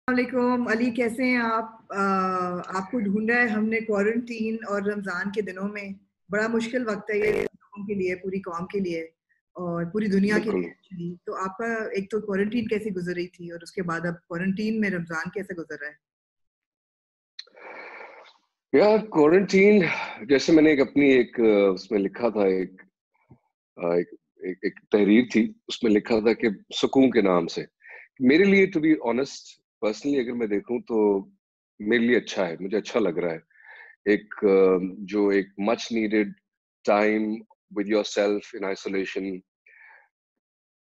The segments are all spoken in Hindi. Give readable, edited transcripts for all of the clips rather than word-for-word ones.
वालेकुम अली, कैसे हैं आप? आपको ढूंढा है हमने क्वारंटीन और रमजान के दिनों में। बड़ा मुश्किल वक्त है ये लोगों के लिए, पूरी कौम के लिए और पूरी दुनिया के लिए बिल्कुल। एक्चुअली। तो आपका एक तो क्वारंटीन कैसी गुजर रही थी और उसके बाद अब क्वारंटीन में रमजान कैसे गुजर रहा है? यार क्वारंटीन, जैसे मैंने उसमें लिखा था, एक तहरीर थी, उसमें लिखा था कि सुकून के नाम से। मेरे लिए टू बी ऑनेस्ट, पर्सनली अगर मैं देखूं तो मेरे लिए अच्छा है, मुझे अच्छा लग रहा है। जो एक much needed time with yourself in isolation.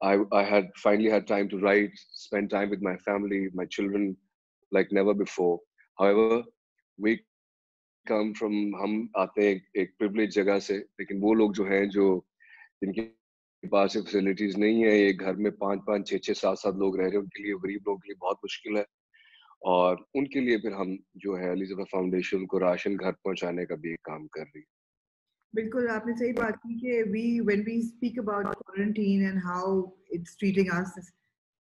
I had finally had time to write, spend time with my family, my children, like never before. However, we हम आते हैं एक प्रिविलेज जगह से, लेकिन वो लोग जो हैं, जो जिनके पास ये फैसिलिटीज नहीं है, ये घर में 5-5, 6-6, 7-7 लोग रह रहे हैं, उनके लिए, गरीब लोगों के लिए बहुत मुश्किल है। और उनके लिए फिर हम जो है एलिजाबेथ फाउंडेशन को राशन घर पहुंचाने का भी एक काम कर रही है। बिल्कुल, आपने सही बात की कि when we speak about quarantine and how it's treating us,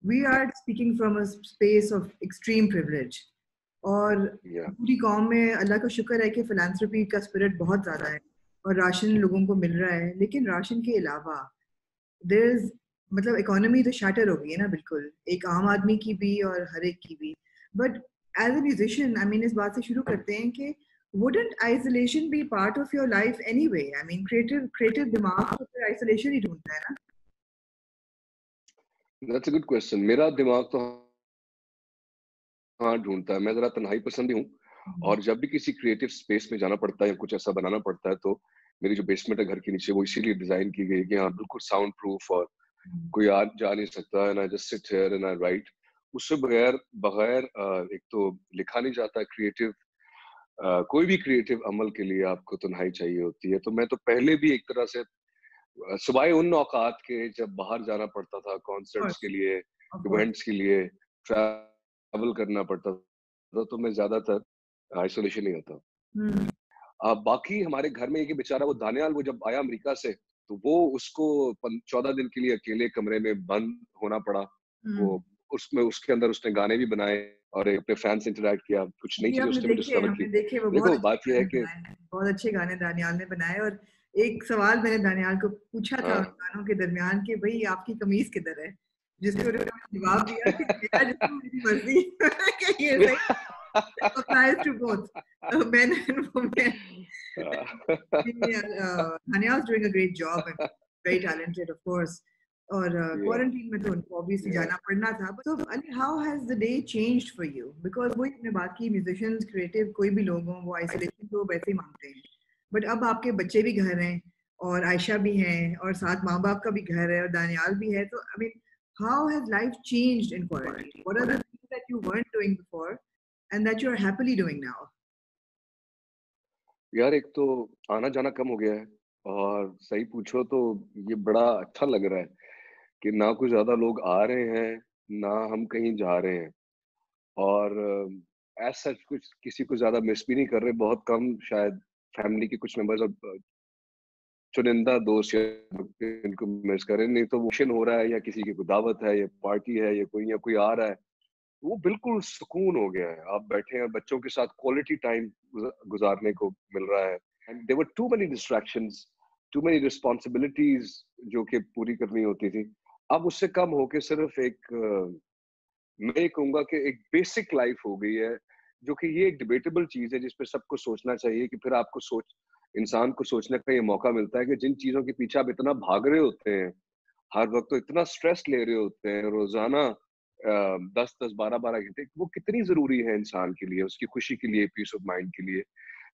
we are speaking from a space of extreme privilege. और या पूरी कौम में अल्लाह का शुक्र है कि फिलांथ्रोपी का स्पिरिट बहुत ज़्यादा है और राशन लोगों को मिल रहा है। लेकिन राशन के अलावा देयर इज, मतलब इकोनॉमी तो शैटर हो गई है ना, बिल्कुल, एक आम आदमी की भी और हर एक की भी। But as a musician, I mean, इस बात से शुरू करते हैं कि wouldn't isolation be part of your life anyway? I mean, creative दिमाग तो फिर isolation ही ढूंढता है ना। That's a good question. मेरा दिमाग तो हाँ ढूंढता है, मैं जरा तन्हाई पसंद ही हूँ। और जब भी किसी क्रिएटिव स्पेस में जाना पड़ता है या कुछ ऐसा बनाना पड़ता है, तो मेरी जो बेसमेंट है घर के नीचे, वो इसीलिए डिजाइन की गई है कि हाँ बिल्कुल साउंड प्रूफ, और कोई आ जा नहीं सकता, and I just sit here and I right. उससे बगैर बगैर एक तो लिखा नहीं जाता। कोई भी क्रिएटिव अमल के लिए आपको तन्हाई चाहिए होती है। तो मैं तो पहले भी एक तरह से सिवाय उन औकात के जब बाहर जाना पड़ता था कॉन्सर्ट्स के लिए, ऑफ कोर्स। इवेंट्स के लिए, ट्रैवल करना पड़ता था, तो मैं ज्यादातर आइसोलेशन ही होता। बाकी हमारे घर में एक बेचारा वो दानियाल, वो जब आया अमेरिका से, तो वो उसको 14 दिन के लिए अकेले कमरे में बंद होना पड़ा। वो उसमें उसके अंदर उसने गाने भी बनाए और अपने फैंस से इंटरेक्ट किया, कुछ नई जी, चीजें उसने भी डिस्कवर हमने की। देखे, वो बहुत देखो अच्छे बात यह है गाने कि बनाए हैं, बहुत अच्छे गाने दानियाल ने बनाए। और एक सवाल मैंने दानियाल को पूछा था उन हाँ गानों के दरमियान कि भाई आपकी कमीज किधर है, जिसके उन्होंने जवाब दिया कि मेरा जिसको मेरी मर्जी। कि ये सही applies to both men and women. Daniel's doing a great job and very talented, of course. और Yeah, क्वारंटीन में तो उनको ऑब्वियसली yeah. जाना पड़ना था। तो Ali, how has the day changed for you? Because वही हमने बात की, म्यूजिशियंस, क्रिएटिव, कोई भी लोग हों, वो आइसोलेशन तो वैसे ही मांगते हैं। बट अब आपके बच्चे भी घर हैं और आयशा भी हैं और साथ माँ बाप का भी घर है और दानियाल भी है। तो I mean, how has life changed in quarantine? What are the things that you weren't doing before and that you're happily doing now? यार एक तो आना जाना कम हो गया है, और सही पूछो तो ये बड़ा अच्छा लग रहा है कि ना कुछ ज्यादा लोग आ रहे हैं, ना हम कहीं जा रहे हैं। और एज सच कुछ किसी को ज्यादा मिस भी नहीं कर रहे, बहुत कम शायद फैमिली के कुछ मेंबर्स और चुनिंदा दोस्त या इनको मिस करें, नहीं तो फंक्शन हो रहा है या किसी की कोई दावत है या पार्टी है या कोई आ रहा है, वो बिल्कुल सुकून हो गया है। आप बैठे हैं बच्चों के साथ, क्वालिटी टाइम गुजारने को मिल रहा है। And there were too many distractions, too many responsibilities जो कि पूरी करनी होती थी। अब उससे कम होके सिर्फ मैं ये कहूंगा कि एक बेसिक लाइफ हो गई है, जो कि ये एक डिबेटेबल चीज है जिस पे सबको सोचना चाहिए कि फिर आपको इंसान को सोचने का ये मौका मिलता है कि जिन चीजों के पीछे आप इतना भाग रहे होते हैं, हर वक्त तो इतना स्ट्रेस ले रहे होते हैं रोजाना, 10-10, 12-12 घंटे, वो कितनी जरूरी है इंसान के लिए, उसकी खुशी के लिए, पीस ऑफ माइंड के लिए।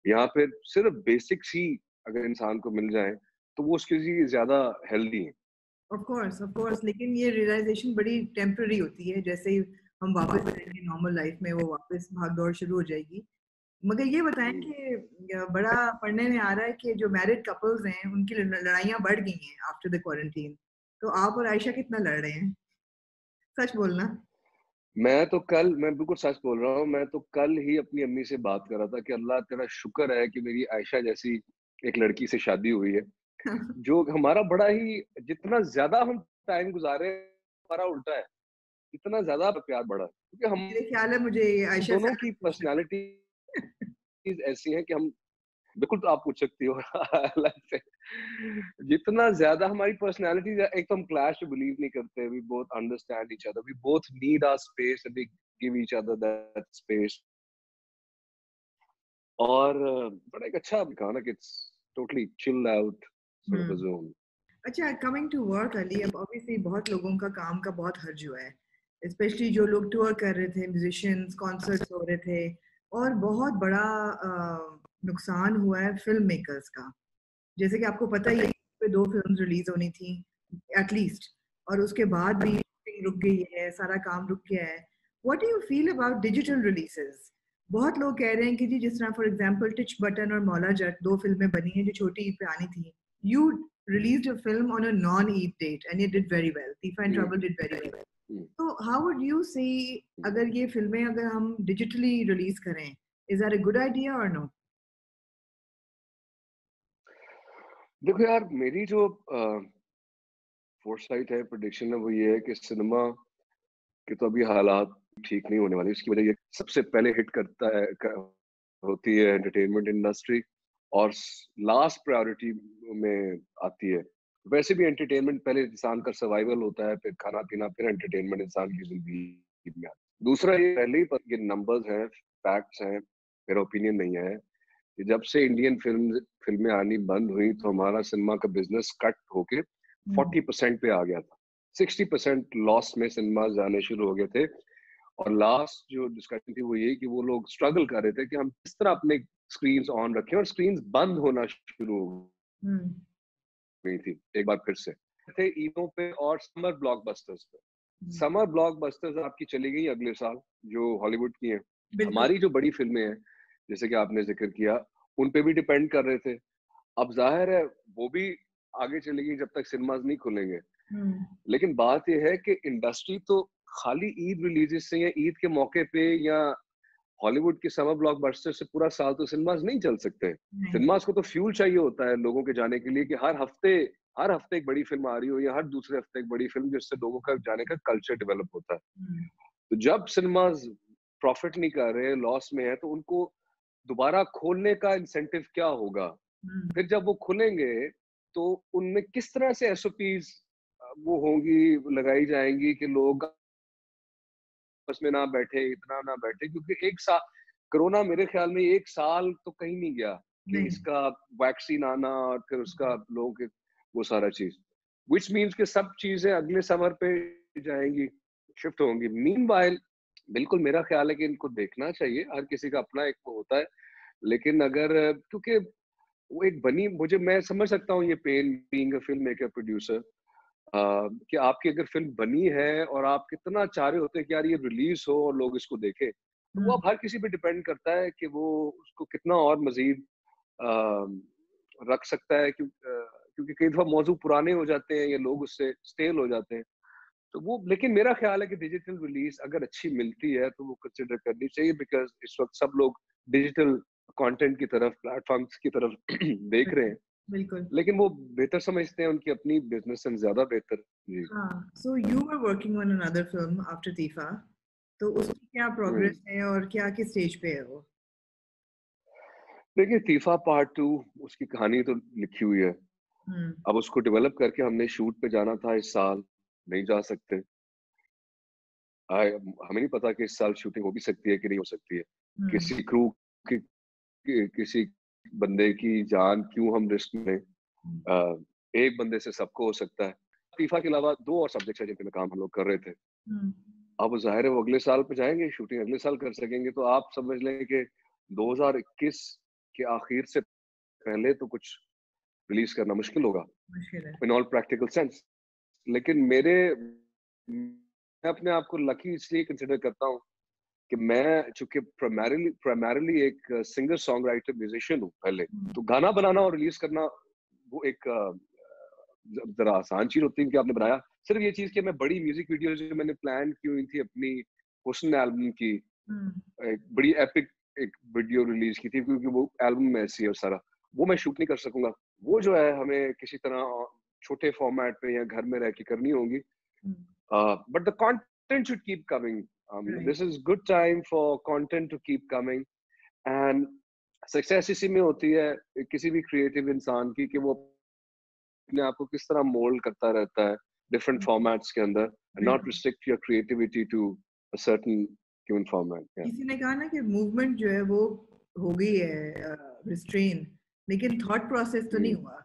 यहाँ पे सिर्फ बेसिक्स ही अगर इंसान को मिल जाए तो वो उसके लिए ज्यादा हेल्दी है। ऑफ कोर्स, लेकिन ये रियलाइजेशन बड़ी टेम्पररी होती है। जैसे ही हम वापस आएंगे नॉर्मल लाइफ में, वो वापस भाग दौड़ शुरू हो जाएगी। मगर ये बताएं हम्म। कि बड़ा पढ़ने में आ रहा है कि जो मैरिड कपल्स हैं उनकी लड़ाइयाँ बढ़ गई हैं आफ्टर द क्वारंटीन। तो आप और आयशा कितना लड़ रहे हैं? सच बोलना। मैं बिल्कुल सच बोल रहा हूँ। मैं तो कल ही अपनी अम्मी से बात कर रहा था कि अल्लाह तेरा शुक्र है कि मेरी आयशा जैसी एक लड़की से शादी हुई है, जो हमारा बड़ा ही, जितना ज्यादा हम टाइम गुजारे हमारा उल्टा है। इतना ज्यादा प्यार बढ़ा क्योंकि हम मेरे ख्याल है मुझे आयशा से दोनों अलग की पूछना पर्सनालिटी ऐसी है कि हम बिल्कुल तो आप पूछ सकती हो अलग से जितना ज्यादा हमारी पर्सनालिटी एक तो हम क्लैश बिलीव नहीं करते we both understand each other we both need our space and we give each other that space और बड़ा एक अच्छा गाना कि it's totally chill out sort of a hmm. Zone अच्छा, कमिंग टू वर्क अली, अब ऑब्वियसली बहुत लोगों का काम का बहुत हर्ज हुआ है, स्पेशली जो लोग टूर कर रहे थे, म्यूजिशियंस, कॉन्सर्ट्स हो रहे थे, और बहुत बड़ा नुकसान हुआ है फिल्म मेकर्स का। जैसे कि आपको पता ही है पे 2 फिल्म्स रिलीज होनी थी एटलीस्ट, और उसके बाद भी shooting रुक गई है, सारा काम रुक गया है। What do you feel about digital releases? बहुत लोग कह रहे हैं कि जी, जिस तरह फॉर एग्जांपल टिच बटन और मौला जट 2 फिल्में बनी हैं जो छोटी ईद पे आनी थी, you released a film on a non-Eid date and it did very well. Thief and Trouble did very well. So how would you say अगर ये फिल्में अगर हम digitally release करें, is that a good idea or no? देखो यार मेरी जो फोरसाइट है प्रेडिक्शन है वो ये है कि सिनेमा के तो अभी हालात ठीक नहीं होने वाले इसकी वजह ये सबसे पहले हिट करता है होती है एंटरटेनमेंट इंडस्ट्री और लास्ट प्रायोरिटी में आती है वैसे भी एंटरटेनमेंट पहले इंसान का सर्वाइवल होता है फिर खाना पीना फिर एंटरटेनमेंट इंसान की जिंदगी में आता है। दूसरा ये पहले ही ये नंबर्स हैं फैक्ट्स हैं मेरा ओपिनियन नहीं है कि जब से इंडियन फिल्में आनी बंद हुई तो हमारा सिनेमा का बिजनेस कट होके 40% पे आ गया था 60% लॉस में सिनेमा जाने शुरू हो गए थे और लास्ट जो डिस्कशन थी वो ये कि वो लोग स्ट्रगल कर रहे थे कि हम किस तरह अपने स्क्रीन्स ऑन रखें और स्क्रीन्स बंद होना शुरू हो गई थी एक बार फिर से थे ईदों पे और समर ब्लॉकबस्टर्स पे समर ब्लॉकबस्टर्स आपकी चली गई अगले साल जो हॉलीवुड की हैं बिल्कुल। हमारी जो बड़ी फिल्में हैं जैसे कि आपने जिक्र किया उन पे भी डिपेंड कर रहे थे अब जाहिर है वो भी आगे चलेगी जब तक सिनेमाज नहीं खुलेंगे लेकिन बात यह है कि इंडस्ट्री तो खाली ईद रिलीजेस से या ईद के मौके पे या हॉलीवुड के समर ब्लॉकबस्टर से पूरा साल तो सिनेमाज नहीं चल सकते नहीं। सिनेमाज को तो फ्यूल चाहिए होता है लोगों के जाने के लिए कि हर हफ्ते एक बड़ी फिल्म आ रही हो या हर दूसरे हफ्ते एक बड़ी फिल्म जिससे लोगों का जाने का कल्चर डेवलप होता है तो जब सिनेमाज प्रॉफिट नहीं कर रहे लॉस में है तो उनको दोबारा खोलने का इंसेंटिव क्या होगा फिर जब वो खुलेंगे तो उनमें किस तरह से एसओपीज वो होंगी लगाई जाएंगी कि लोग आपस में ना बैठे इतना ना बैठे क्योंकि एक साल कोरोना मेरे ख्याल में एक साल तो कहीं नहीं गया कि नहीं। इसका वैक्सीन आना और फिर उसका लोगों के वो सारा चीज विच मीन्स कि सब चीजें अगले समर पे जाएंगी शिफ्ट होंगी मीनवाइल बिल्कुल मेरा ख्याल है कि इनको देखना चाहिए हर किसी का अपना एक वो होता है लेकिन अगर क्योंकि वो एक बनी मुझे मैं समझ सकता हूँ ये pain being a film maker producer कि आपकी अगर फिल्म बनी है और आप कितना चाह रहे होते हैं कि यार ये रिलीज हो और लोग इसको देखें तो वो अब हर किसी पे डिपेंड करता है कि वो उसको कितना और मजीद रख सकता है क्योंकि कई दफा मौजू पुराने हो जाते हैं या लोग उससे स्टेल हो जाते हैं तो वो लेकिन मेरा ख्याल है कि डिजिटल रिलीज अगर अच्छी मिलती है तो वो कंसिडर करनी चाहिए बिकॉज इस वक्त सब लोग डिजिटल कंटेंट की तरफ प्लेटफॉर्म्स की तरफ देख रहे हैं बिल्कुल। लेकिन वो बेहतर समझते हैं उनकी अपनी बिजनेस से ज्यादा बेहतर जी हाँ, so you were working on another film after Teefa, तो उसकी क्या प्रोग्रेस है और क्या किस स्टेज पे है वो? देखिए तीफा पार्ट 2 उसकी कहानी तो लिखी हुई है हम्म। अब उसको डेवलप करके हमने शूट पे जाना था इस साल नहीं जा सकते हमें नहीं पता कि इस साल शूटिंग हो भी सकती है कि नहीं हो सकती है हम्म। किसी क्रू किसी बंदे की जान क्यों हम रिस्क में अ, एक बंदे से सबको हो सकता है फीफा के अलावा 2 और सब्जेक्ट्स हैं जिन पे काम हम लोग कर रहे थे हम्म। अब जाहिर है वो अगले साल पे जाएंगे शूटिंग अगले साल कर सकेंगे तो आप समझ लें कि 2021 के आखिर से पहले तो कुछ रिलीज करना मुश्किल होगा मुश्किल है। इन ऑल प्रैक्टिकल सेंस लेकिन मैं अपने आप को लकी इसलिए कंसिडर करता हूँ कि मैं चूंकि प्राइमरीली एक सिंगर सॉन्ग राइटर म्यूजिशियन हूँ पहले तो गाना बनाना और रिलीज करना वो एक जरा आसान चीज होती है कि आपने बनाया सिर्फ ये चीज कि मैं बड़ी म्यूजिक वीडियो जो मैंने प्लान की हुई थी अपनी हुस्न एल्बम की एक बड़ी एपिक एक वीडियो रिलीज की थी क्योंकि वो एल्बम में ऐसी है सारा वो मैं शूट नहीं कर सकूंगा वो जो है हमें किसी तरह छोटे फॉर्मेट पे या घर में रह के करनी होगी but the content should keep coming. Right. This is good time for content to keep coming. And success इसी में होती है किसी भी क्रिएटिव इंसान की कि वो अपने आप को किस तरह मोल्ड करता रहता है डिफरेंट फॉर्मेट्स के अंदर and not बिल्कुल। restrict your creativity to a certain given format. Yeah. किसी ने कहा ना कि मूवमेंट जो है वो हो गई है रिस्ट्रेन, लेकिन थॉट प्रोसेस तो नहीं हुआ।